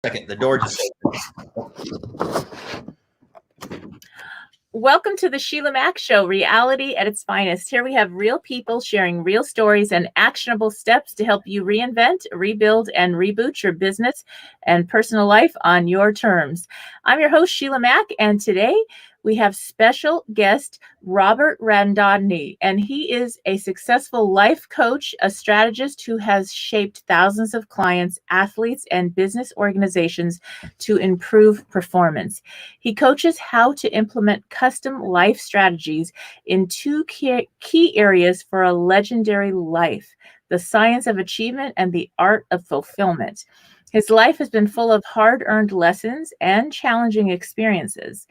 Second, the door just opened. Welcome to the Sheila Mack Show, reality at its finest. Here we have real people sharing real stories and actionable steps to help you reinvent, rebuild, and reboot your business and personal life on your terms. I'm your host, Sheila Mack, and today we have special guest Robert Radnoti, and he is a successful life coach, a strategist who has shaped thousands of clients, athletes, and business organizations to improve performance. He coaches how to implement custom life strategies in two key areas for a legendary life: the science of achievement and the art of fulfillment. His life has been full of hard-earned lessons and challenging experiences.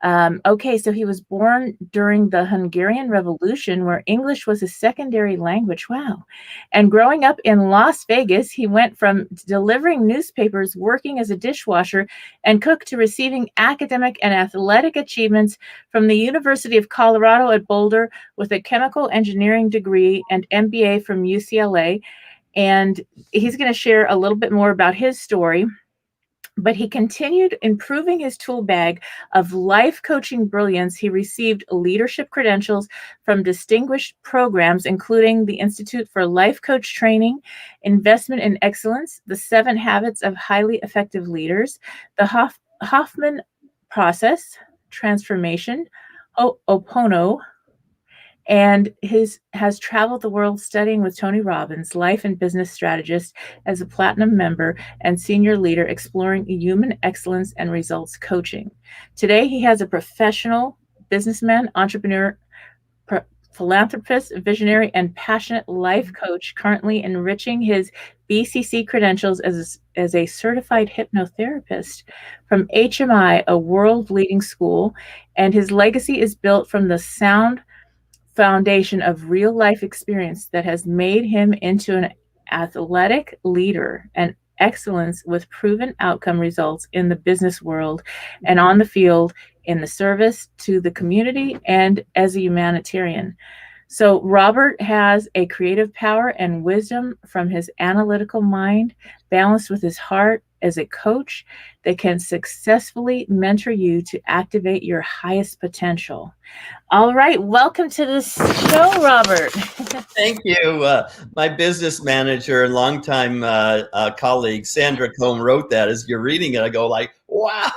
So he was born during the Hungarian Revolution, where English was a secondary language. Wow. And growing up in Las Vegas, he went from delivering newspapers, working as a dishwasher and cook, to receiving academic and athletic achievements from the University of Colorado at Boulder with a chemical engineering degree and MBA from UCLA. And he's going to share a little bit more about his story. But he continued improving his tool bag of life coaching brilliance. He received leadership credentials from distinguished programs, including the Institute for Life Coach Training, Investment in Excellence, the 7 Habits of Highly Effective Leaders, the Hoffman Process, Transformation, Opono, and has traveled the world studying with Tony Robbins, life and business strategist, as a platinum member and senior leader, exploring human excellence and results coaching. Today, he has a professional businessman, entrepreneur, philanthropist, visionary, and passionate life coach, currently enriching his BCC credentials as a certified hypnotherapist from HMI, a world-leading school, and his legacy is built from the sound foundation of real life experience that has made him into an athletic leader and excellence with proven outcome results in the business world and on the field, in the service to the community and as a humanitarian. So Robert has a creative power and wisdom from his analytical mind, balanced with his heart as a coach that can successfully mentor you to activate your highest potential. All right, welcome to this show, Robert. Thank you. My business manager and longtime colleague, Sandra Combe, wrote that. As you're reading it, I go like, wow.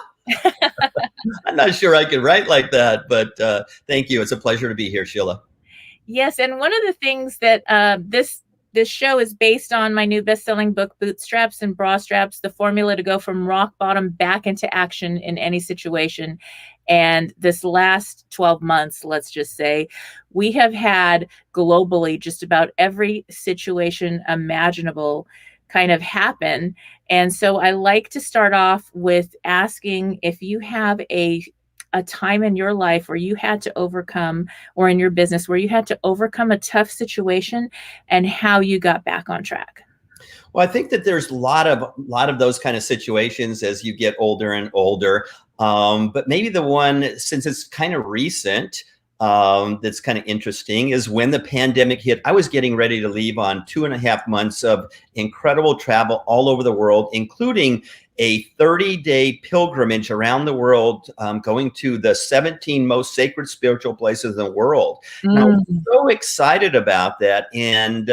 I'm not sure I can write like that, but thank you. It's a pleasure to be here, Sheila. Yes, and one of the things that this show is based on my new best-selling book, Bootstraps and Bra Straps, the formula to go from rock bottom back into action in any situation. And this last 12 months, let's just say, we have had globally just about every situation imaginable kind of happen. And so I like to start off with asking if you have a time in your life where you had to overcome, or in your business where you had to overcome a tough situation, and how you got back on track. Well, I think that there's a lot of those kind of situations as you get older and older. But maybe the one, since it's kind of recent, that's kind of interesting, is when the pandemic hit. I was getting ready to leave on 2.5 months of incredible travel all over the world, including a 30-day pilgrimage around the world, going to the 17 most sacred spiritual places in the world. And I was so excited about that. And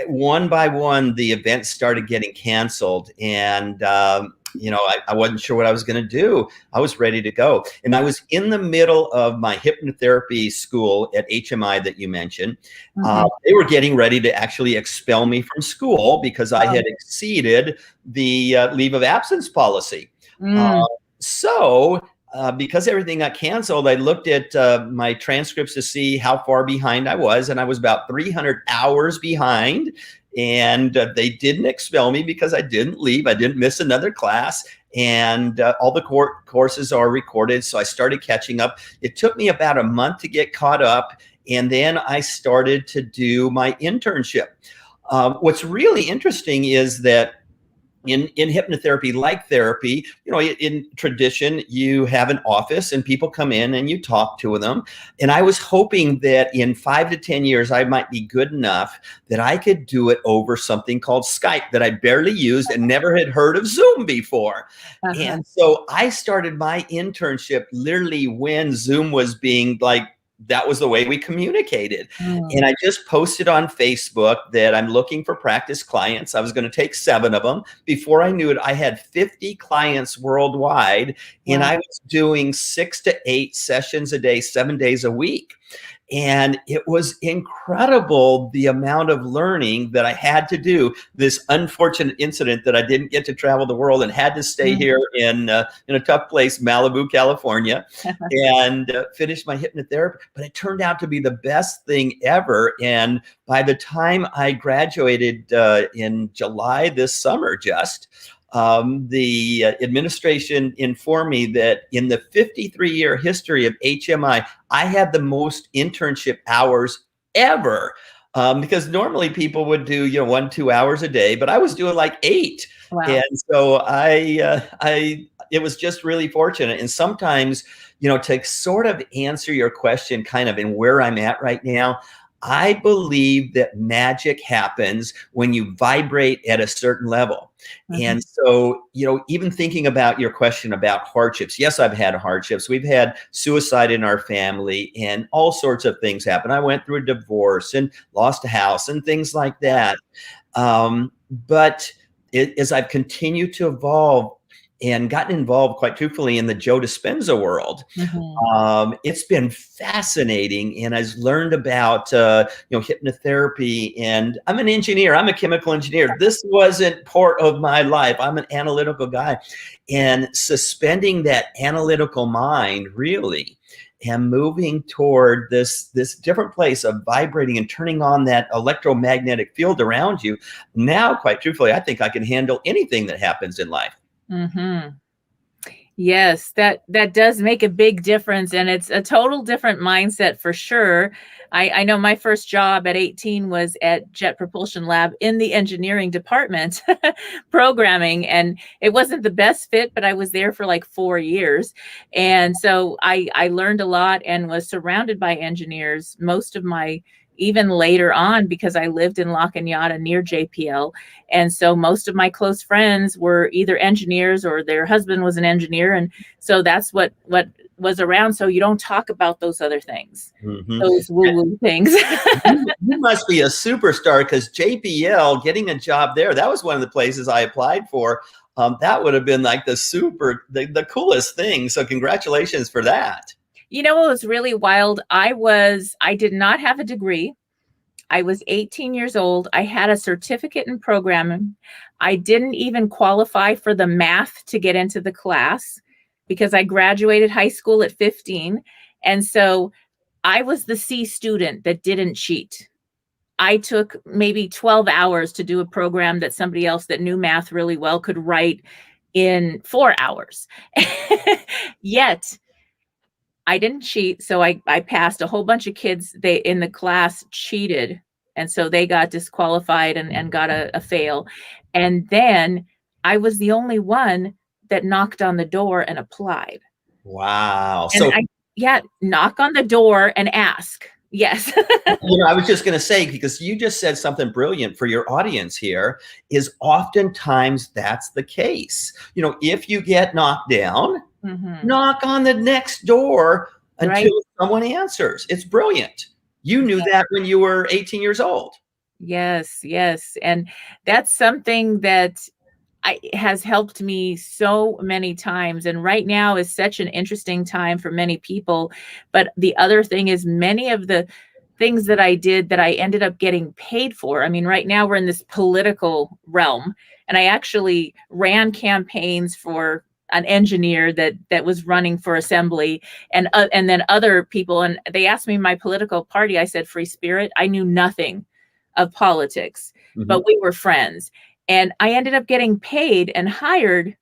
one by one, the events started getting canceled. And I wasn't sure what I was going to do. I was ready to go. And I was in the middle of my hypnotherapy school at HMI that you mentioned. They were getting ready to actually expel me from school because I had exceeded the leave of absence policy. Because everything got canceled, I looked at my transcripts to see how far behind I was. And I was about 300 hours behind. And they didn't expel me because I didn't leave. I didn't miss another class. And all the courses are recorded. So I started catching up. It took me about a month to get caught up. And then I started to do my internship. What's really interesting is that in hypnotherapy, like therapy, in tradition, you have an office and people come in and you talk to them. And I was hoping that in 5 to 10 years, I might be good enough that I could do it over something called Skype that I barely used and never had heard of Zoom before. And so I started my internship literally when Zoom was being that was the way we communicated. And I just posted on Facebook that I'm looking for practice clients. I was going to take 7 of them. Before I knew it, I had 50 clients worldwide. Wow. And I was doing 6 to 8 sessions a day, 7 days a week. And it was incredible the amount of learning that I had to do. This unfortunate incident that I didn't get to travel the world and had to stay here in a tough place, Malibu, California, and finish my hypnotherapy. But it turned out to be the best thing ever. And by the time I graduated in July this summer, the administration informed me that in the 53-year history of HMI, I had the most internship hours ever. Because normally people would do 1-2 hours a day, but I was doing like 8. Wow. And so it was just really fortunate. And sometimes, to sort of answer your question kind of in where I'm at right now, I believe that magic happens when you vibrate at a certain level. And so, even thinking about your question about hardships, yes, I've had hardships. We've had suicide in our family and all sorts of things happen. I went through a divorce and lost a house and things like that. But as I've continued to evolve and gotten involved, quite truthfully, in the Joe Dispenza world, it's been fascinating. And I've learned about, hypnotherapy. And I'm an engineer. I'm a chemical engineer. This wasn't part of my life. I'm an analytical guy. And suspending that analytical mind, really, and moving toward this different place of vibrating and turning on that electromagnetic field around you. Now, quite truthfully, I think I can handle anything that happens in life. Yes, that does make a big difference. And it's a total different mindset for sure. I know my first job at 18 was at Jet Propulsion Lab in the engineering department, programming. And it wasn't the best fit, but I was there for like 4 years. And so I learned a lot and was surrounded by engineers most of my even later on, because I lived in La Cañada near JPL. And so most of my close friends were either engineers or their husband was an engineer. And so that's what was around. So you don't talk about those other things, those woo-woo things. You must be a superstar, because JPL, getting a job there, that was one of the places I applied for. That would have been like the coolest thing. So congratulations for that. What was really wild? I did not have a degree. I was 18 years old. I had a certificate in programming. I didn't even qualify for the math to get into the class because I graduated high school at 15. And so I was the C student that didn't cheat. I took maybe 12 hours to do a program that somebody else that knew math really well could write in 4 hours. Yet I didn't cheat. So I passed. A whole bunch of kids in the class cheated. And so they got disqualified and got a fail. And then I was the only one that knocked on the door and applied. Wow. And so knock on the door and ask. Yes. I was just going to say, because you just said something brilliant for your audience here, is oftentimes that's the case. If you get knocked down, knock on the next door until someone answers. It's brilliant. You knew that when you were 18 years old. Yes. And that's something that has helped me so many times. And right now is such an interesting time for many people. But the other thing is, many of the things that I did that I ended up getting paid for. I mean, right now we're in this political realm, and I actually ran campaigns for an engineer that was running for assembly, and then other people. And they asked me my political party. I said, Free Spirit. I knew nothing of politics, but we were friends. And I ended up getting paid and hired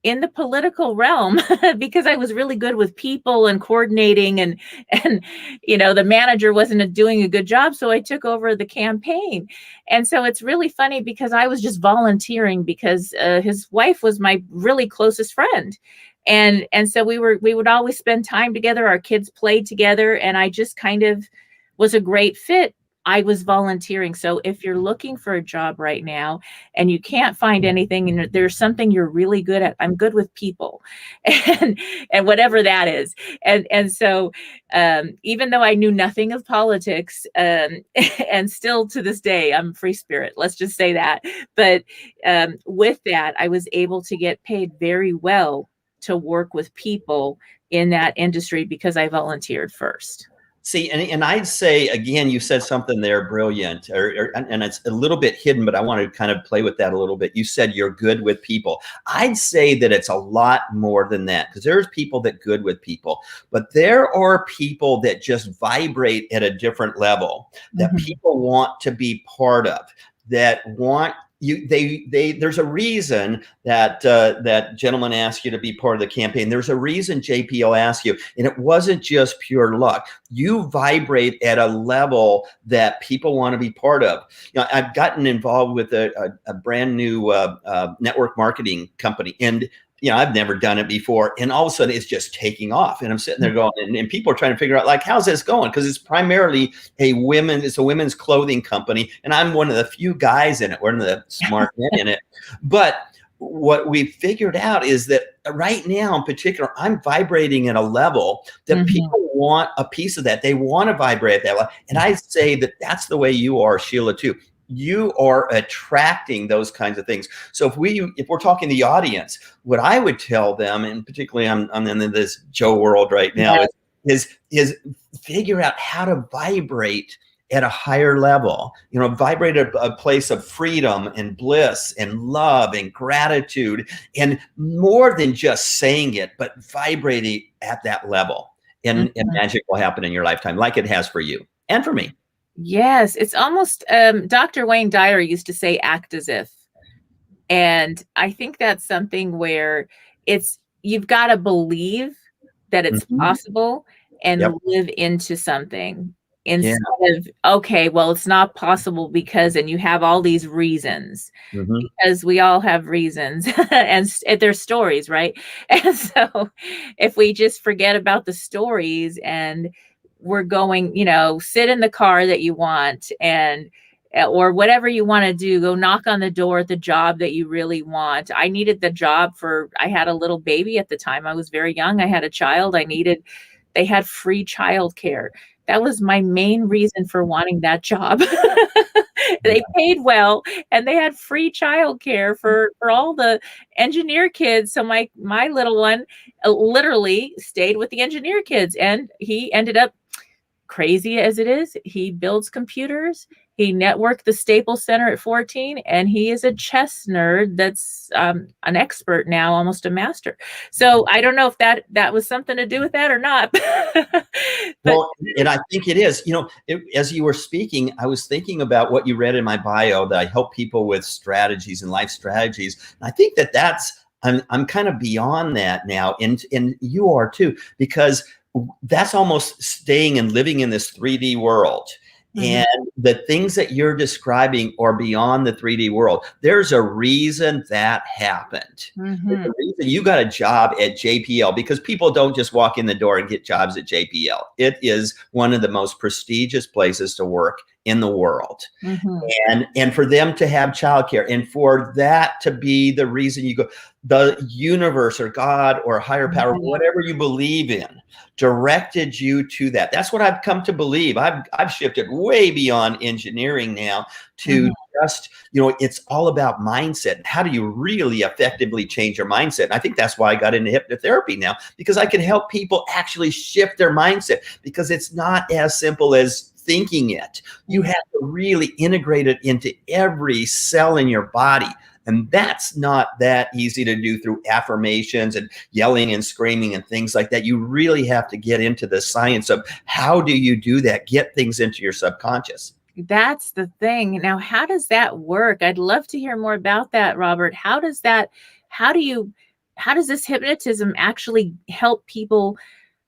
in the political realm because I was really good with people and coordinating, and the manager wasn't doing a good job, so I took over the campaign. And so it's really funny because I was just volunteering because his wife was my really closest friend, and so we would always spend time together. Our kids played together, and I just kind of was a great fit. I was volunteering. So if you're looking for a job right now and you can't find anything and there's something you're really good at, I'm good with people and whatever that is. And so even though I knew nothing of politics, and still to this day, I'm a free spirit, let's just say that. But with that, I was able to get paid very well to work with people in that industry because I volunteered first. See, and I'd say, again, you said something there brilliant, and it's a little bit hidden, but I want to kind of play with that a little bit. You said you're good with people. I'd say that it's a lot more than that, because there's people that good with people, but there are people that just vibrate at a different level that people want to be part of, that want you. There's a reason that that gentleman asked you to be part of the campaign. There's a reason JPL asked you, and it wasn't just pure luck. You vibrate at a level that people want to be part of. I've gotten involved with a brand new network marketing company, and I've never done it before. And all of a sudden it's just taking off. And I'm sitting there going, and people are trying to figure out, like, how's this going? Because it's primarily it's a women's clothing company. And I'm one of the few guys in it, one of the smart men in it. But what we figured out is that right now in particular, I'm vibrating at a level that people want a piece of that. They want to vibrate at that level. And I say that that's the way you are, Sheila, too. You are attracting those kinds of things. So if we're talking the audience, what I would tell them, and particularly I'm in this Joe world right now, is figure out how to vibrate at a higher level. Vibrate at a place of freedom and bliss and love and gratitude, and more than just saying it, but vibrating at that level. And magic will happen in your lifetime, like it has for you and for me. Yes, it's almost Dr. Wayne Dyer used to say, act as if. And I think that's something where you've got to believe that it's possible and live into something instead of, okay, well, it's not possible because, and you have all these reasons, because we all have reasons and there's stories, right? And so if we just forget about the stories and we're going, sit in the car that you want, or whatever you want to do, go knock on the door at the job that you really want. I needed the job I had a little baby at the time. I was very young. I had a child. They had free childcare. That was my main reason for wanting that job. They paid well and they had free childcare for all the engineer kids. So my little one literally stayed with the engineer kids, and he ended up, crazy as it is, he builds computers. He networked the Staples Center at 14, and he is a chess nerd that's an expert now, almost a master. So I don't know if that was something to do with that or not. Well, and I think it is. As you were speaking, I was thinking about what you read in my bio, that I help people with strategies and life strategies. And I think I'm kind of beyond that now, and you are too, because that's almost staying and living in this 3D world. And the things that you're describing are beyond the 3D world. There's a reason that happened. There's a reason you got a job at JPL, because people don't just walk in the door and get jobs at JPL. It is one of the most prestigious places to work in the world. And for them to have childcare, and for that to be the reason you go, the universe or God or higher power, whatever you believe in, directed you to that. That's what I've come to believe. I've shifted way beyond engineering now to just, it's all about mindset. How do you really effectively change your mindset? And I think that's why I got into hypnotherapy now, because I can help people actually shift their mindset, because it's not as simple as thinking it. You have to really integrate it into every cell in your body. And that's not that easy to do through affirmations and yelling and screaming and things like that. You really have to get into the science of how do you do that, get things into your subconscious. That's the thing. Now, how does that work? I'd love to hear more about that, Robert. How do you how does this hypnotism actually help people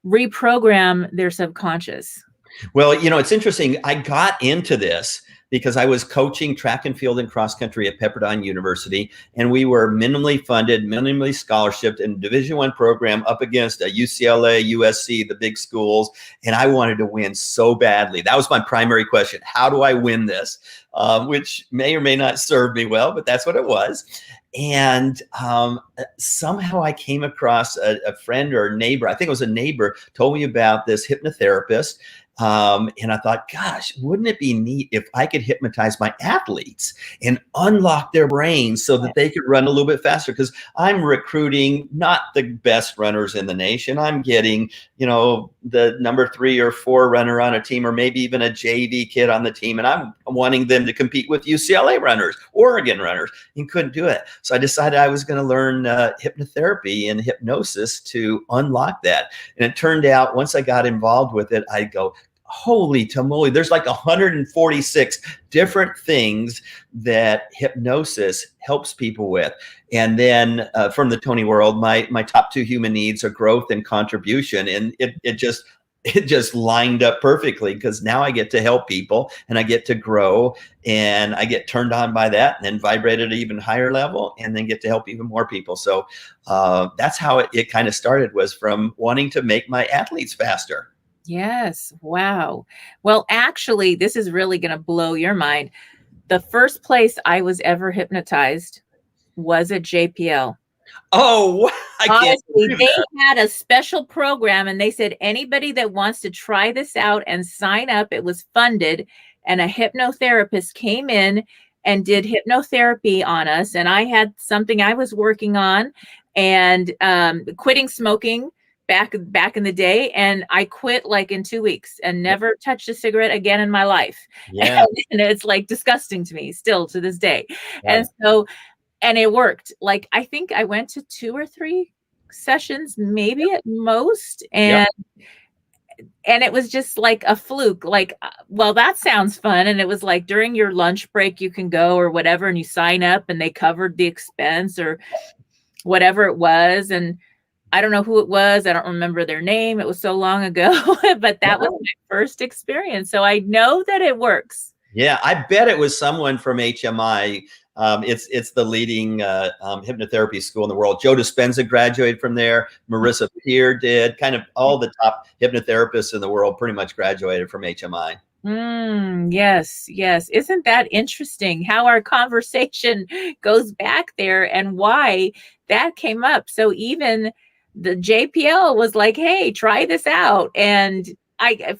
reprogram their subconscious? Well, it's interesting. I got into this because I was coaching track and field and cross country at Pepperdine University, and we were minimally funded, minimally scholarshiped in Division I program up against a UCLA, USC, the big schools, and I wanted to win so badly. That was my primary question. How do I win this? Which may or may not serve me well, but that's what it was. And somehow I came across a friend or a neighbor, I think it was a neighbor, told me about this hypnotherapist. And I thought, gosh, wouldn't it be neat if I could hypnotize my athletes and unlock their brains so that they could run a little bit faster? Because I'm recruiting not the best runners in the nation. I'm getting, the number 3 or 4 runner on a team, or maybe even a JV kid on the team. And I'm wanting them to compete with UCLA runners, Oregon runners, and couldn't do it. So I decided I was going to learn hypnotherapy and hypnosis to unlock that. And it turned out once I got involved with it, I go, holy tamale, there's like 146 different things that hypnosis helps people with. And then from the Tony world, my top 2 human needs are growth and contribution. And it just lined up perfectly, because now I get to help people and I get to grow and I get turned on by that and then vibrate at an even higher level and then get to help even more people. So that's how it kind of started, was from wanting to make my athletes faster. Yes. Wow. Well, actually, this is really going to blow your mind. The first place I was ever hypnotized was at JPL. Oh, I can't honestly, they had a special program, and they said anybody that wants to try this out and sign up, it was funded, and a hypnotherapist came in and did hypnotherapy on us. And I had something I was working on, and quitting smoking back in the day, and I quit like in 2 weeks and never touched a cigarette again in my life. Yeah. And it's like disgusting to me still to this day. Yeah. And it worked. Like, I think I went to 2 or 3 sessions, maybe at most. And it was just like a fluke. Like, well, that sounds fun. And it was like during your lunch break, you can go or whatever, and you sign up and they covered the expense or whatever it was. And I don't know who it was. I don't remember their name. It was so long ago, but that was my first experience. So I know that it works. Yeah, I bet it was someone from HMI. It's the leading hypnotherapy school in the world. Joe Dispenza graduated from there. Marissa Peer did. Kind of all the top hypnotherapists in the world pretty much graduated from HMI. Yes, yes. Isn't that interesting how our conversation goes back there and why that came up? So even the JPL was like, hey, try this out. And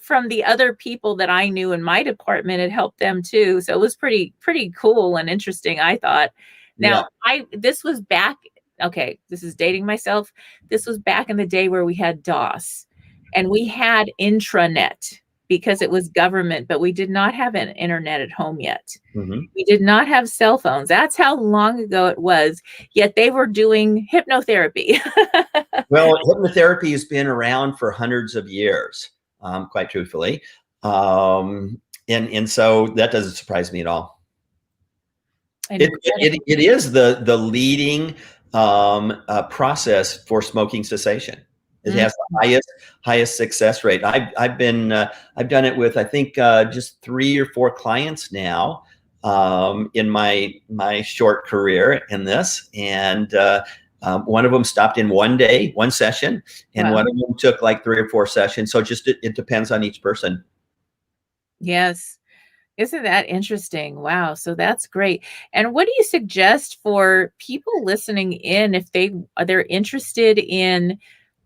from the other people that I knew in my department, it helped them too. So it was pretty cool and interesting, I thought. Now, this was back, okay, this is dating myself. This was back in the day where we had DOS and we had intranet because it was government, but we did not have an internet at home yet. Mm-hmm. We did not have cell phones. That's how long ago it was. Yet they were doing hypnotherapy. Well, hypnotherapy has been around for hundreds of years. Quite truthfully. And so that doesn't surprise me at all. It is the leading process for smoking cessation. It has the highest success rate. I've done it with, I think, just 3 or 4 clients now in my short career in this. And one of them stopped in one day, one session, and one of them took like 3 or 4 sessions. So it depends on each person. Yes. Isn't that interesting? Wow. So that's great. And what do you suggest for people listening in if they're interested in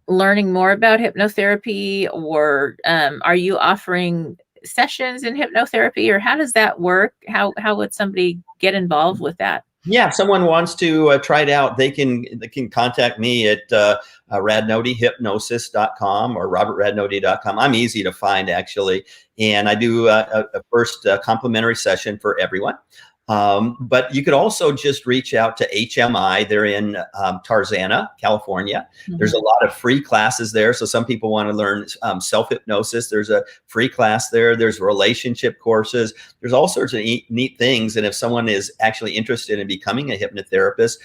learning more about hypnotherapy, or are you offering sessions in hypnotherapy, or how does that work? How would somebody get involved with that? Yeah, if someone wants to try it out, they can contact me at radnotihypnosis.com or robertradnoti.com. I'm easy to find, actually. And I do a first complimentary session for everyone. But you could also just reach out to HMI. They're in Tarzana, California. Mm-hmm. There's a lot of free classes there. So some people want to learn self-hypnosis. There's a free class there. There's relationship courses. There's all sorts of neat things. And if someone is actually interested in becoming a hypnotherapist,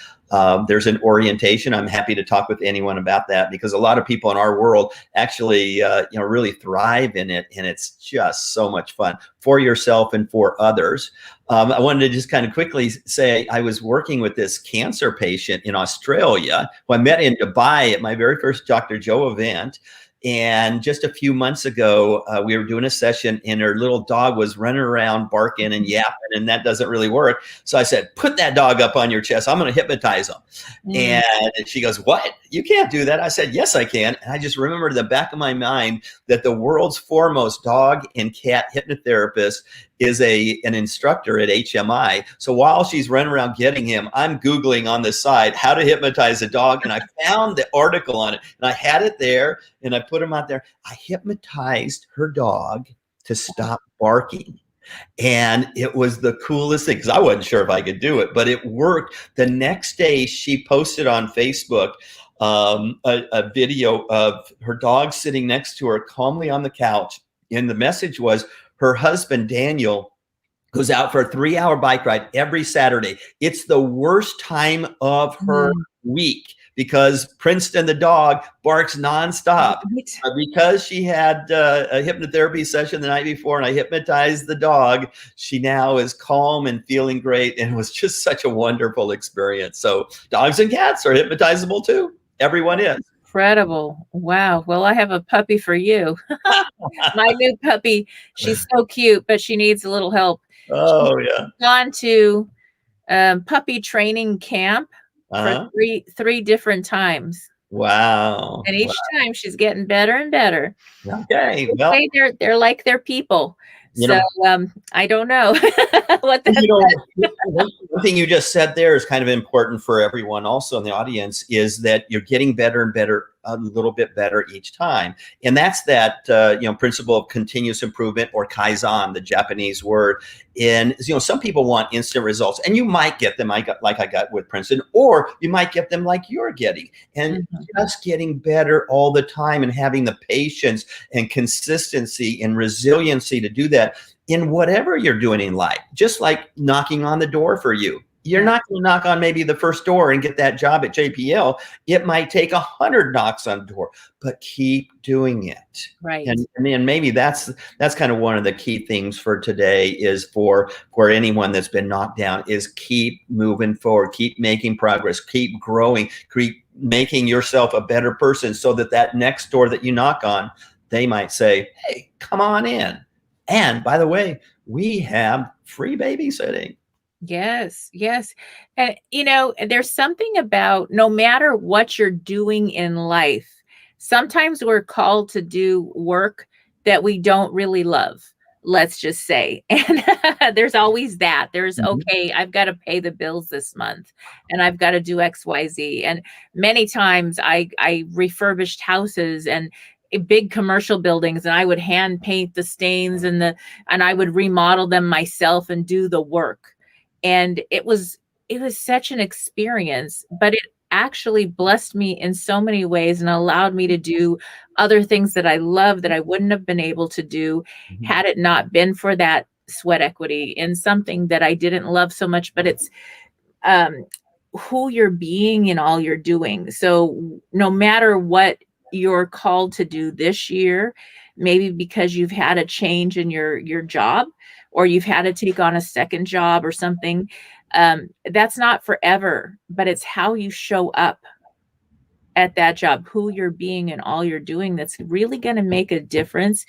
There's an orientation. I'm happy to talk with anyone about that, because a lot of people in our world actually really thrive in it, and it's just so much fun for yourself and for others. I wanted to just kind of quickly say I was working with this cancer patient in Australia who I met in Dubai at my very first Dr. Joe event. And just a few months ago, we were doing a session, and her little dog was running around barking and yapping, and that doesn't really work. So I said, put that dog up on your chest. I'm going to hypnotize him. And she goes, what? You can't do that. I said, yes, I can. And I just remembered in the back of my mind that the world's foremost dog and cat hypnotherapist is an instructor at HMI. So while she's running around getting him, I'm Googling on the side how to hypnotize a dog. And I found the article on it, and I had it there, and I put him out there. I hypnotized her dog to stop barking. And it was the coolest thing, because I wasn't sure if I could do it, but it worked. The next day, she posted on Facebook a video of her dog sitting next to her calmly on the couch. And the message was, her husband, Daniel, goes out for a 3-hour bike ride every Saturday. It's the worst time of her week because Princeton, the dog, barks nonstop. Because she had a hypnotherapy session the night before and I hypnotized the dog, she now is calm and feeling great. And it was just such a wonderful experience. So dogs and cats are hypnotizable too. Everyone is. Incredible. Wow. Well, I have a puppy for you. My new puppy, she's so cute, but she needs a little help. Oh, She's yeah. gone to puppy training camp for three different times. Wow. And each time she's getting better and better. Okay. Well, they're like their people. So I don't know what one thing you just said there is kind of important for everyone also in the audience, is that you're getting better and better, a little bit better each time. And that's that, principle of continuous improvement, or Kaizen, the Japanese word. And, some people want instant results, and you might get them like I got with Princeton, or you might get them like you're getting, and just getting better all the time and having the patience and consistency and resiliency to do that in whatever you're doing in life. Just like knocking on the door for you. You're not going to knock on maybe the first door and get that job at JPL. It might take 100 knocks on the door, but keep doing it. Right. And then maybe that's kind of one of the key things for today, is for anyone that's been knocked down, is keep moving forward, keep making progress, keep growing, keep making yourself a better person, so that next door that you knock on, they might say, hey, come on in. And by the way, we have free babysitting. Yes, yes. And, there's something about, no matter what you're doing in life, sometimes we're called to do work that we don't really love, let's just say. And there's always that. There's, okay, I've got to pay the bills this month, and I've got to do X, Y, Z. And many times I refurbished houses and big commercial buildings, and I would hand paint the stains and I would remodel them myself and do the work. And it was such an experience, but it actually blessed me in so many ways and allowed me to do other things that I love that I wouldn't have been able to do had it not been for that sweat equity in something that I didn't love so much. But it's who you're being in all you're doing. So no matter what you're called to do this year, maybe because you've had a change in your job, or you've had to take on a second job or something, that's not forever, but it's how you show up at that job, who you're being and all you're doing, that's really going to make a difference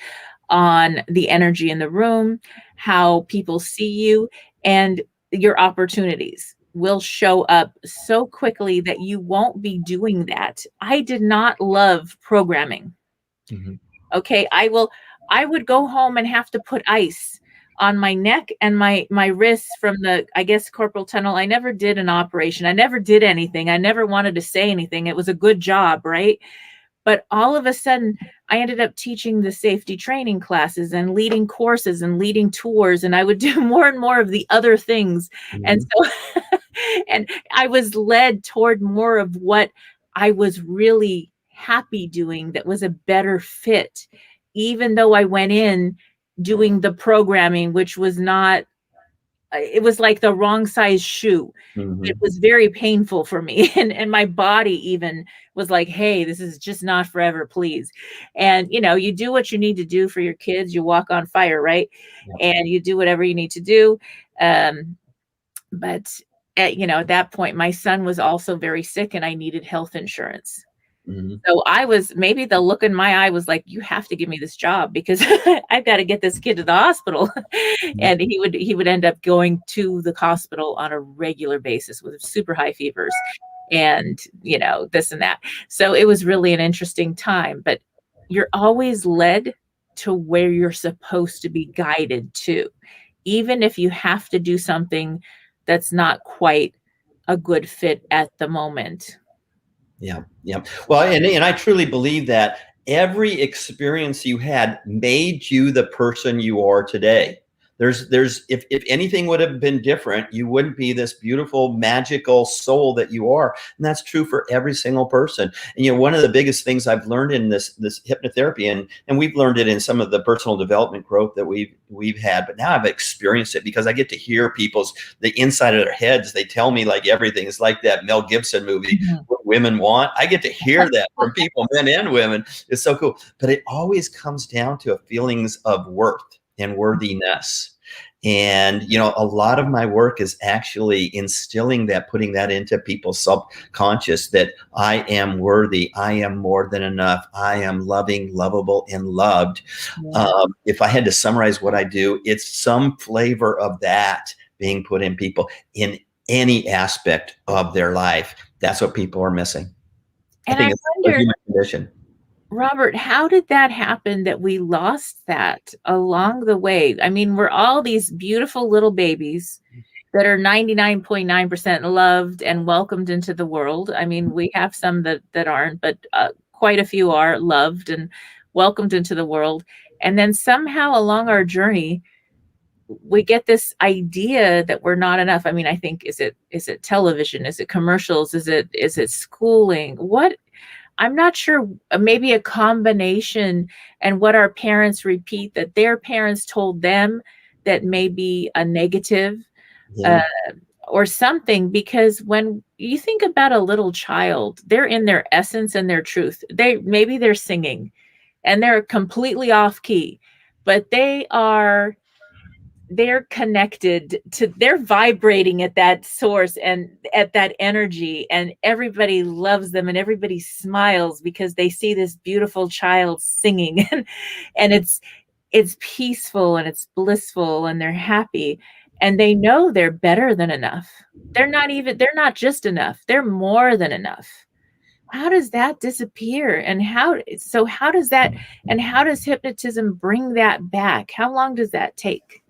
on the energy in the room, how people see you, and your opportunities will show up so quickly that you won't be doing that. I did not love programming. Okay. I would go home and have to put ice on my neck and my wrists from the, carpal tunnel. I never did an operation. I never did anything. I never wanted to say anything. It was a good job, right? But all of a sudden, I ended up teaching the safety training classes and leading courses and leading tours. And I would do more and more of the other things. And so, and I was led toward more of what I was really happy doing, that was a better fit, even though I went in doing the programming, which was not it was like the wrong size shoe. It was very painful for me. And my body even was like, hey, this is just not forever, please. And, you know, you do what you need to do for your kids. You walk on fire, right? And you do whatever you need to do. But you know, at that point, my son was also very sick and I needed health insurance. So I was, maybe the look in my eye was like, you have to give me this job because I've got to get this kid to the hospital. And he would end up going to the hospital on a regular basis with super high fevers and, you know, this and that. So it was really an interesting time, but you're always led to where you're supposed to be guided to, even if you have to do something that's not quite a good fit at the moment. Yeah. Yeah. Well, and I truly believe that every experience you had made you the person you are today. If anything would have been different, you wouldn't be this beautiful, magical soul that you are. And that's true for every single person. And, you know, one of the biggest things I've learned in this hypnotherapy, and we've learned it in some of the personal development growth that we've had, but now I've experienced it because I get to hear the inside of their heads. They tell me like everything. It's like that Mel Gibson movie, What Women Want. I get to hear that from people, men and women. It's so cool. But it always comes down to feelings of worth and worthiness. And, you know, a lot of my work is actually instilling that, putting that into people's subconscious, that I am worthy. I am more than enough. I am loving, lovable, and loved. If I had to summarize what I do, it's some flavor of that being put in people in any aspect of their life. That's what people are missing. And I think it's a human condition. Robert, how did that happen that we lost that along the way? I mean, we're all these beautiful little babies that are 99.9% loved and welcomed into the world. I mean, we have some that aren't, but quite a few are loved and welcomed into the world. And then somehow along our journey, we get this idea that we're not enough. I mean, I think, is it television? Is it commercials? Is it schooling? What? I'm not sure, maybe a combination, and what our parents repeat that their parents told them that may be a negative or something, because when you think about a little child, they're in their essence and their truth. Maybe they're singing and they're completely off key, but they're connected to, they're vibrating at that source and at that energy, and everybody loves them and everybody smiles because they see this beautiful child singing and it's peaceful and it's blissful and they're happy and they know they're better than enough. They're not just enough. They're more than enough. How does that disappear? And how does hypnotism bring that back? How long does that take?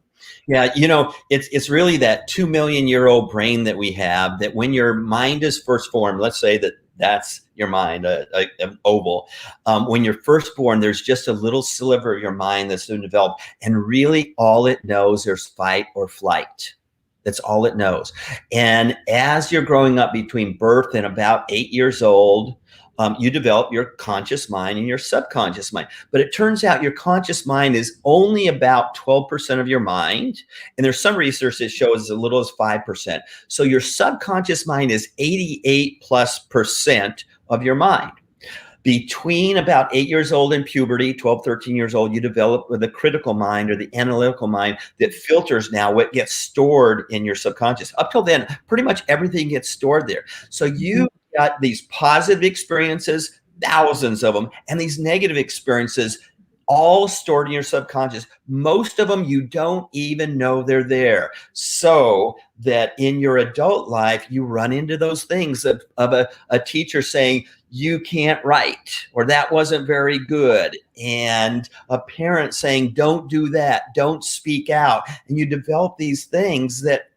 Yeah, you know, it's really that 2 million year old brain that we have, that when your mind is first formed, let's say that's your mind, an oval. When you're first born, there's just a little sliver of your mind that's been developed. And really all it knows is fight or flight. That's all it knows. And as you're growing up between birth and about 8 years old, you develop your conscious mind and your subconscious mind. But it turns out your conscious mind is only about 12% of your mind. And there's some research that shows as little as 5%. So your subconscious mind is 88+% of your mind. Between about 8 years old and puberty, 12, 13 years old, you develop the critical mind or the analytical mind that filters now what gets stored in your subconscious. Up till then, pretty much everything gets stored there. So you got these positive experiences, thousands of them, and these negative experiences all stored in your subconscious. Most of them you don't even know they're there. So that in your adult life, you run into those things of a teacher saying, you can't write, or that wasn't very good. And a parent saying, don't do that, don't speak out. And you develop these things that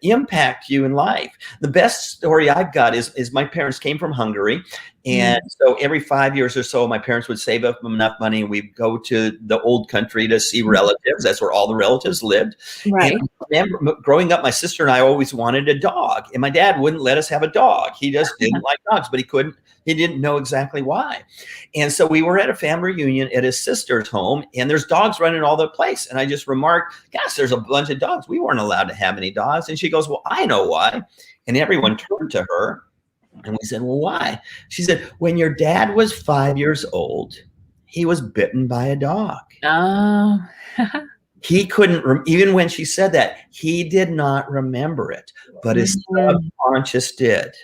impact you in life. The best story I've got is my parents came from Hungary, And so every 5 years or so, my parents would save up enough money and we'd go to the old country to see relatives. That's where all the relatives lived. Right. And I remember growing up, my sister and I always wanted a dog, and my dad wouldn't let us have a dog. He just didn't like dogs, but he didn't know exactly why. And so we were at a family reunion at his sister's home, and there's dogs running all the place. And I just remarked, gosh, there's a bunch of dogs. We weren't allowed to have any dogs. And she goes, well, I know why. And everyone turned to her. And we said, well, why? She said, when your dad was 5 years old, he was bitten by a dog. Oh. He couldn't, even when she said that, he did not remember it, but his subconscious did.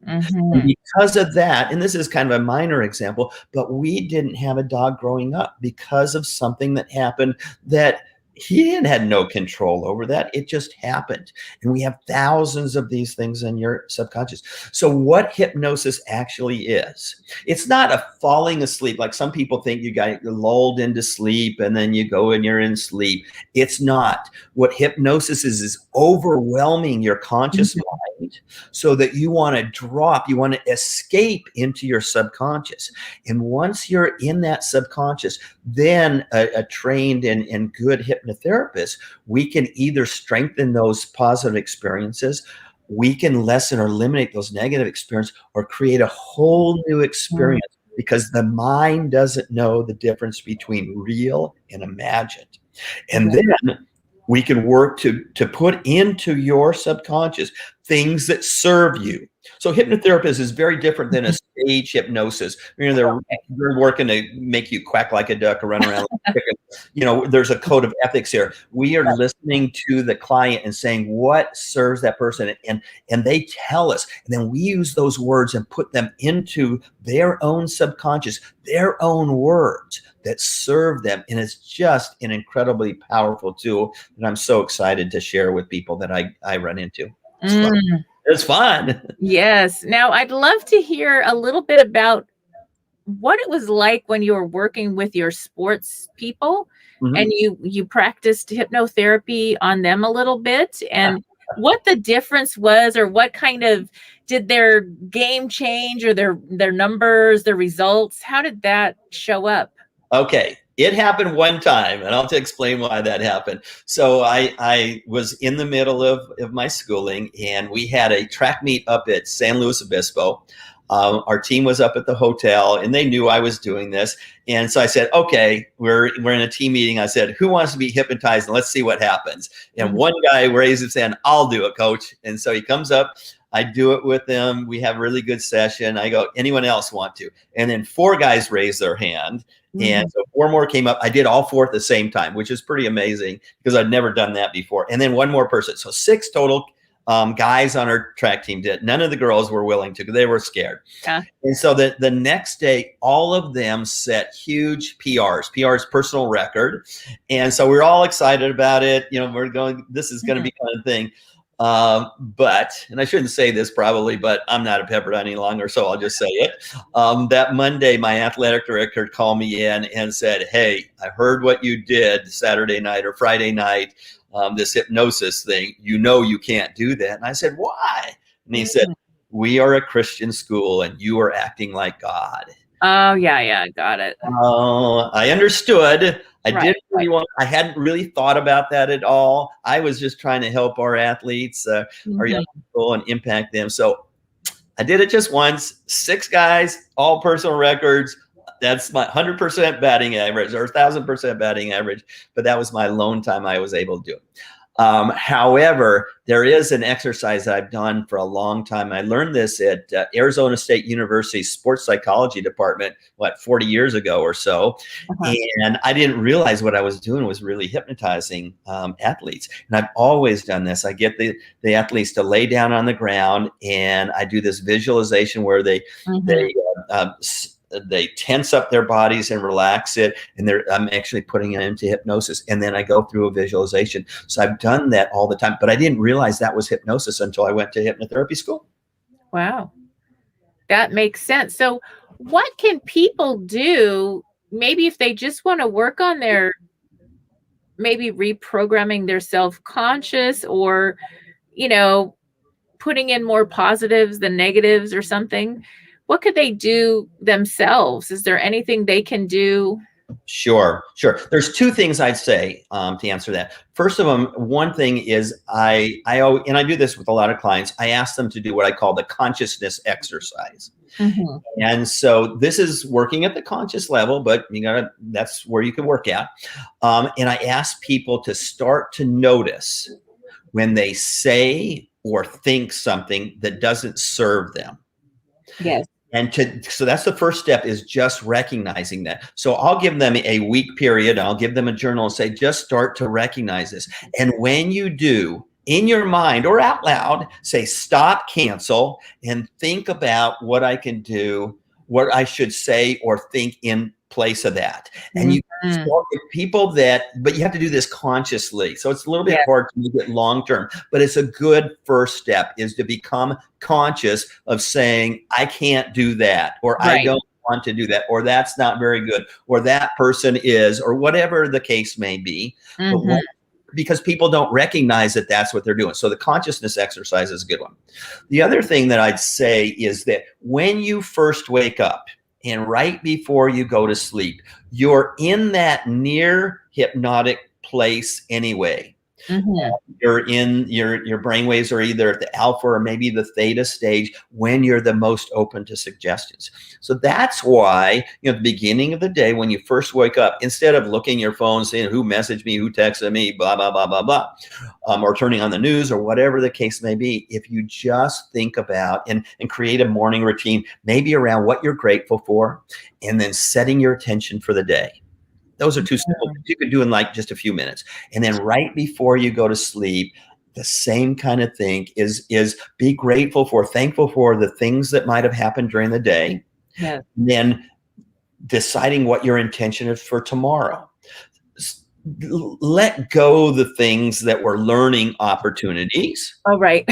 And because of that, and this is kind of a minor example, but we didn't have a dog growing up because of something that happened that he had no control over. That it just happened. And we have thousands of these things in your subconscious. So what hypnosis actually is, it's not a falling asleep. Like some people think you got lulled into sleep and then you go and you're in sleep. It's not. What hypnosis is overwhelming your conscious mind so that you want to drop, you want to escape into your subconscious. And once you're in that subconscious, then a trained and good hypnotherapist, we can either strengthen those positive experiences, we can lessen or eliminate those negative experiences, or create a whole new experience, because the mind doesn't know the difference between real and imagined. And then we can work to put into your subconscious things that serve you. So hypnotherapist is very different than a stage hypnosis. You know, they're working to make you quack like a duck or run around like a chicken. You know, there's a code of ethics here. We are listening to the client and saying what serves that person, and they tell us, and then we use those words and put them into their own subconscious, their own words that serve them. And it's just an incredibly powerful tool that I'm so excited to share with people that I run into. It's fun. Yes. Now, I'd love to hear a little bit about what it was like when you were working with your sports people and you practiced hypnotherapy on them a little bit, and what the difference was, or what kind of, did their game change, or their numbers, their results? How did that show up? Okay. It happened one time, and I'll explain why that happened. So I was in the middle of my schooling, and we had a track meet up at San Luis Obispo. Our team was up at the hotel, and they knew I was doing this. And so I said, okay, we're in a team meeting. I said, who wants to be hypnotized? And let's see what happens. And one guy raised his hand, I'll do it, coach. And so he comes up. I do it with them. We have a really good session. I go, anyone else want to? And then 4 guys raised their hand. And so 4 more came up. I did all 4 at the same time, which is pretty amazing because I'd never done that before. And then 1 more person. So 6 total guys on our track team did. None of the girls were willing to because they were scared. And so the next day, all of them set huge PRs, personal record. And so we're all excited about it. You know, we're going, this is going to be kind of thing. But, and I shouldn't say this probably, but I'm not a Pepperdine any longer, so I'll just say it. That Monday, my athletic director called me in and said, hey, I heard what you did Saturday night or Friday night, this hypnosis thing. You know you can't do that. And I said, why? And he said, we are a Christian school and you are acting like God. Oh, yeah, got it. I understood. I didn't really want, I hadn't really thought about that at all. I was just trying to help our athletes, our young people, and impact them. So I did it just once. 6 guys, all personal records. That's my 100% batting average, or 1,000% batting average. But that was my lone time I was able to do it. However, there is an exercise that I've done for a long time. I learned this at Arizona State University sports psychology department, 40 years ago or so. And I didn't realize what I was doing was really hypnotizing athletes. And I've always done this. I get the athletes to lay down on the ground, and I do this visualization where they tense up their bodies and relax it. And I'm actually putting it into hypnosis. And then I go through a visualization. So I've done that all the time, but I didn't realize that was hypnosis until I went to hypnotherapy school. Wow. That makes sense. So what can people do, maybe if they just want to work on their, maybe reprogramming their self-conscious, or, you know, putting in more positives than negatives or something? what could they do themselves? Is there anything they can do? Sure. There's two things I'd say to answer that. First of them, one thing is I do this with a lot of clients. I ask them to do what I call the consciousness exercise. Mm-hmm. And so this is working at the conscious level, but that's where you can work at. And I ask people to start to notice when they say or think something that doesn't serve them. Yes. And so that's the first step, is just recognizing that. So I'll give them a week period. I'll give them a journal and say, just start to recognize this. And when you do, in your mind or out loud, say stop, cancel, and think about what I can do, what I should say or think in place of that. And you start with people but you have to do this consciously. So it's a little bit hard to make it long-term, but it's a good first step, is to become conscious of saying, I can't do that, or I don't want to do that, or that's not very good, or that person is, or whatever the case may be. But because people don't recognize that that's what they're doing. So the consciousness exercise is a good one. The other thing that I'd say is that when you first wake up and right before you go to sleep, you're in that near hypnotic place anyway. You're in your brainwaves are either at the alpha or maybe the theta stage when you're the most open to suggestions. So that's why, at the beginning of the day, when you first wake up, instead of looking at your phone, saying who messaged me, who texted me, blah, blah, blah, blah, blah, or turning on the news or whatever the case may be, if you just think about and create a morning routine, maybe around what you're grateful for, and then setting your attention for the day. Those are two simple things you could do in like just a few minutes. And then right before you go to sleep, the same kind of thing is be grateful for, thankful for the things that might have happened during the day. And then deciding what your intention is for tomorrow. Let go the things that were learning opportunities. Oh, right.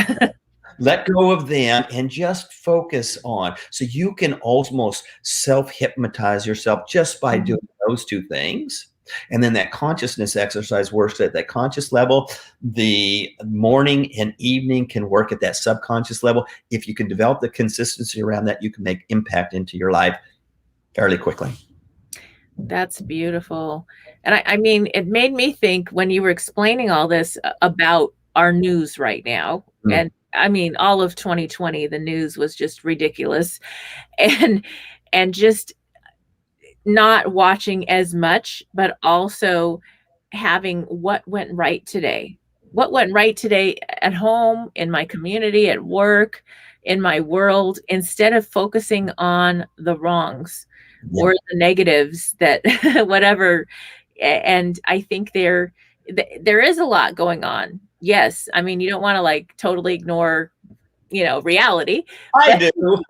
Let go of them and just focus on. So you can almost self-hypnotize yourself just by doing those two things. And then that consciousness exercise works at that conscious level. The morning and evening can work at that subconscious level. If you can develop the consistency around that, you can make impact into your life fairly quickly. That's beautiful. And I mean, it made me think when you were explaining all this about our news right now. And I mean, all of 2020, the news was just ridiculous, and just not watching as much, but also having what went right today at home, in my community, at work, in my world, instead of focusing on the wrongs or the negatives that whatever. And I think there is a lot going on. Yes. I mean, you don't want to like totally ignore, reality. I do.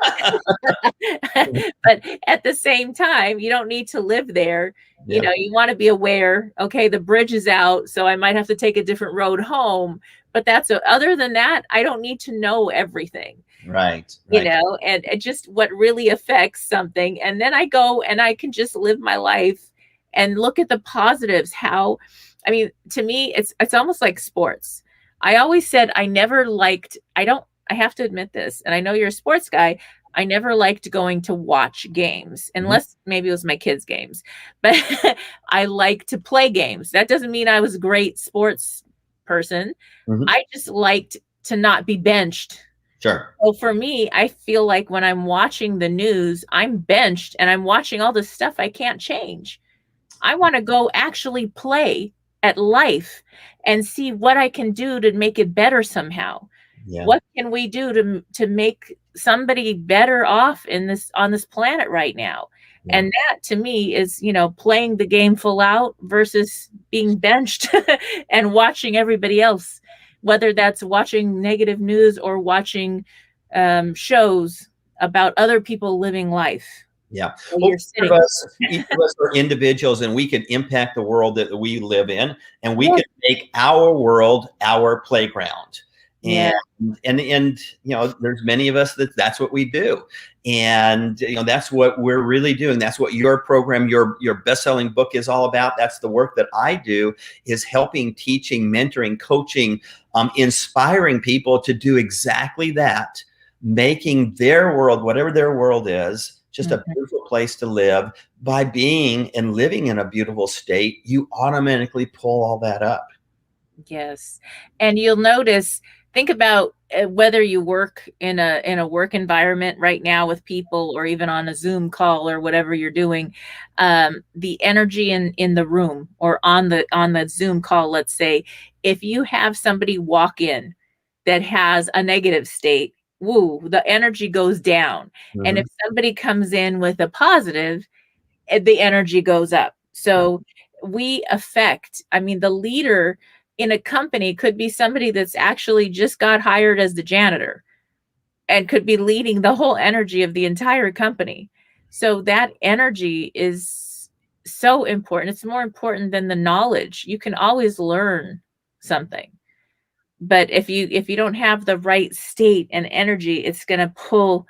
But at the same time, you don't need to live there. You want to be aware, okay, the bridge is out, so I might have to take a different road home. But other than that, I don't need to know everything. Right. And just what really affects something. And then I go and I can just live my life and look at the positives. I mean, to me, it's almost like sports. I always said I have to admit this, and I know you're a sports guy. I never liked going to watch games, unless maybe it was my kids' games. But I like to play games. That doesn't mean I was a great sports person. I just liked to not be benched. Sure. So for me, I feel like when I'm watching the news, I'm benched and I'm watching all this stuff I can't change. I want to go actually play at life and see what I can do to make it better somehow. What can we do to make somebody better off on this planet right now? And that to me is, playing the game full out versus being benched and watching everybody else, whether that's watching negative news or watching shows about other people living life. Well, each of us are individuals, and we can impact the world that we live in, and we can make our world our playground. And there's many of us that's what we do. And, that's what we're really doing. That's what your program, your best-selling book is all about. That's the work that I do, is helping, teaching, mentoring, coaching, inspiring people to do exactly that. making their world, whatever their world is, just a beautiful place to live. By being and living in a beautiful state, you automatically pull all that up. Yes. And you'll notice, think about whether you work in a work environment right now with people, or even on a Zoom call or whatever you're doing, the energy in the room or on the Zoom call, let's say, if you have somebody walk in that has a negative state, woo, the energy goes down. And if somebody comes in with a positive, the energy goes up. So we affect, I mean, the leader in a company could be somebody that's actually just got hired as the janitor and could be leading the whole energy of the entire company. So that energy is so important. It's more important than the knowledge. You can always learn something. But if you don't have the right state and energy, it's going to pull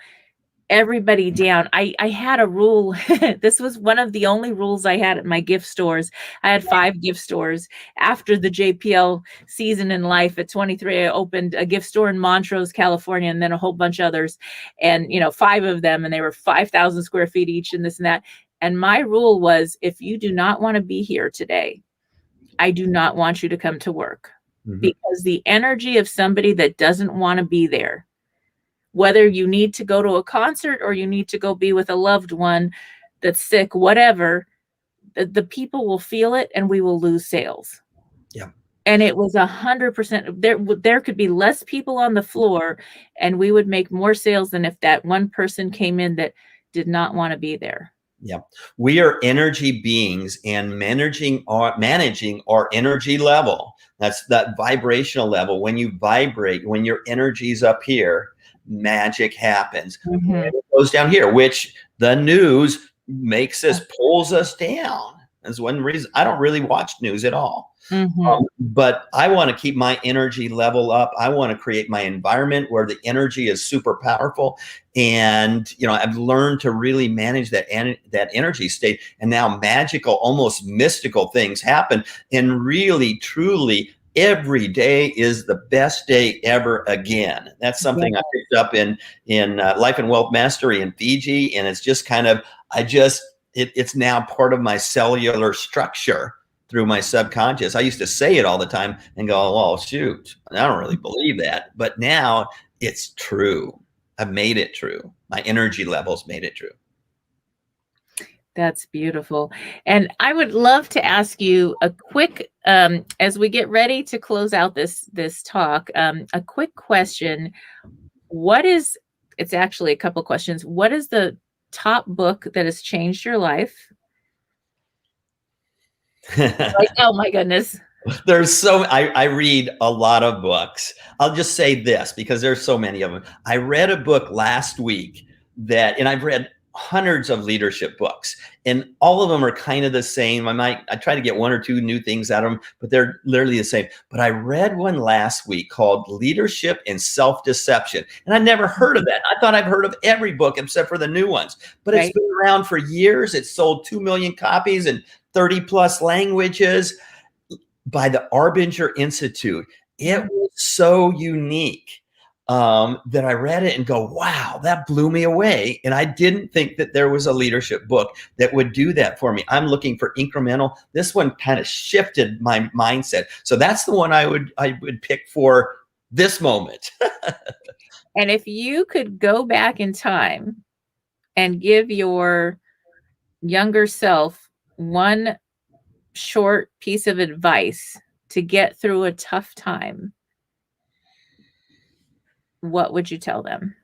everybody down. I had a rule. This was one of the only rules I had at my gift stores. I had 5 gift stores. After the JPL season in life at 23, I opened a gift store in Montrose, California, and then a whole bunch of others. And, 5 of them, and they were 5,000 square feet each and this and that. And my rule was, if you do not want to be here today, I do not want you to come to work. Because the energy of somebody that doesn't want to be there, whether you need to go to a concert or you need to go be with a loved one that's sick, whatever, the people will feel it and we will lose sales. Yeah. And it was 100%. There could be less people on the floor and we would make more sales than if that one person came in that did not want to be there. Yeah. We are energy beings, and managing our energy level. That's that vibrational level. When you vibrate, when your energy's up here, magic happens. It goes down here, which the news makes us, pulls us down. That's one reason I don't really watch news at all. But I want to keep my energy level up. I want to create my environment where the energy is super powerful. And, I've learned to really manage that energy state. And now magical, almost mystical things happen. And really, truly, every day is the best day ever again. That's something I picked up in Life and Wealth Mastery in Fiji. And it's just kind of, it's now part of my cellular structure through my subconscious. I used to say it all the time and go, well, shoot, I don't really believe that. But now it's true. I've made it true. My energy levels made it true. That's beautiful. And I would love to ask you a quick, as we get ready to close out this talk, a quick question. It's actually a couple questions. What is the top book that has changed your life? Like, oh my goodness. I read a lot of books. I'll just say this because there's so many of them. I read a book last week and I've read hundreds of leadership books, and all of them are kind of the same. I try to get 1 or 2 new things out of them, but they're literally the same. But I read one last week called Leadership and Self-Deception. And I'd never heard of that. I thought I've heard of every book except for the new ones, but It's been around for years. It's sold 2 million copies in 30 plus languages by the Arbinger Institute. It was so unique that I read it and go, wow, that blew me away. And I didn't think that there was a leadership book that would do that for me. I'm looking for incremental. This one kind of shifted my mindset. So that's the one I would pick for this moment. And if you could go back in time and give your younger self one short piece of advice to get through a tough time, what would you tell them?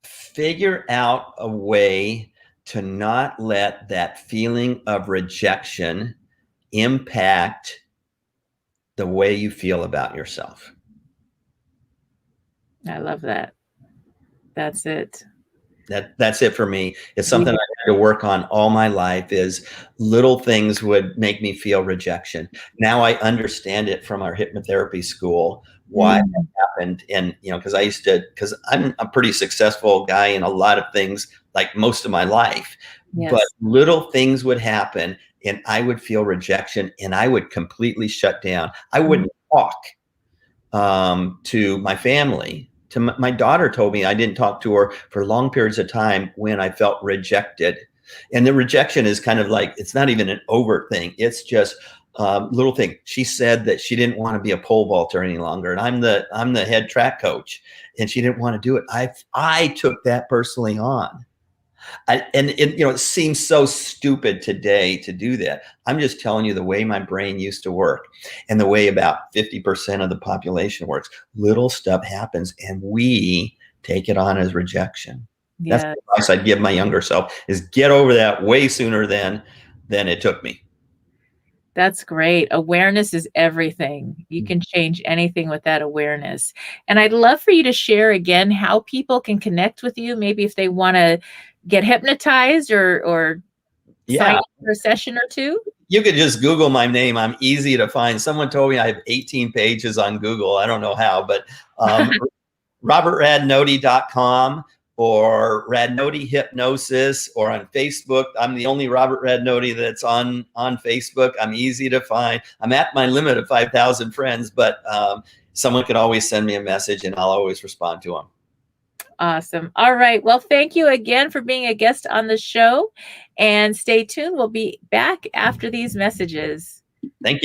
Figure out a way to not let that feeling of rejection impact the way you feel about yourself. I love that. That's it. That's it for me. It's something I had to work on all my life. Is little things would make me feel rejection. Now I understand it from our hypnotherapy school, why that happened. And, because I'm a pretty successful guy in a lot of things, like most of my life, but little things would happen and I would feel rejection and I would completely shut down. I wouldn't talk to my family my daughter told me I didn't talk to her for long periods of time when I felt rejected. And the rejection is kind of like, it's not even an overt thing. It's just little thing. She said that she didn't want to be a pole vaulter any longer. And I'm the head track coach, and she didn't want to do it. I took that personally on. And it seems so stupid today to do that. I'm just telling you the way my brain used to work and the way about 50% of the population works. Little stuff happens and we take it on as rejection. Yeah. That's the advice I'd give my younger self, is get over that way sooner than it took me. That's great. Awareness is everything. You can change anything with that awareness. And I'd love for you to share again how people can connect with you, maybe if they want to get hypnotized or sign up for a session or two. You could just Google my name. I'm easy to find. Someone told me I have 18 pages on Google. I don't know how, but robertradnoti.com or Radnoti Hypnosis, or on Facebook. I'm the only Robert Radnoti that's on Facebook. I'm easy to find. I'm at my limit of 5,000 friends, but someone could always send me a message and I'll always respond to them. Awesome. All right. Well, thank you again for being a guest on the show, and stay tuned. We'll be back after these messages. Thank you.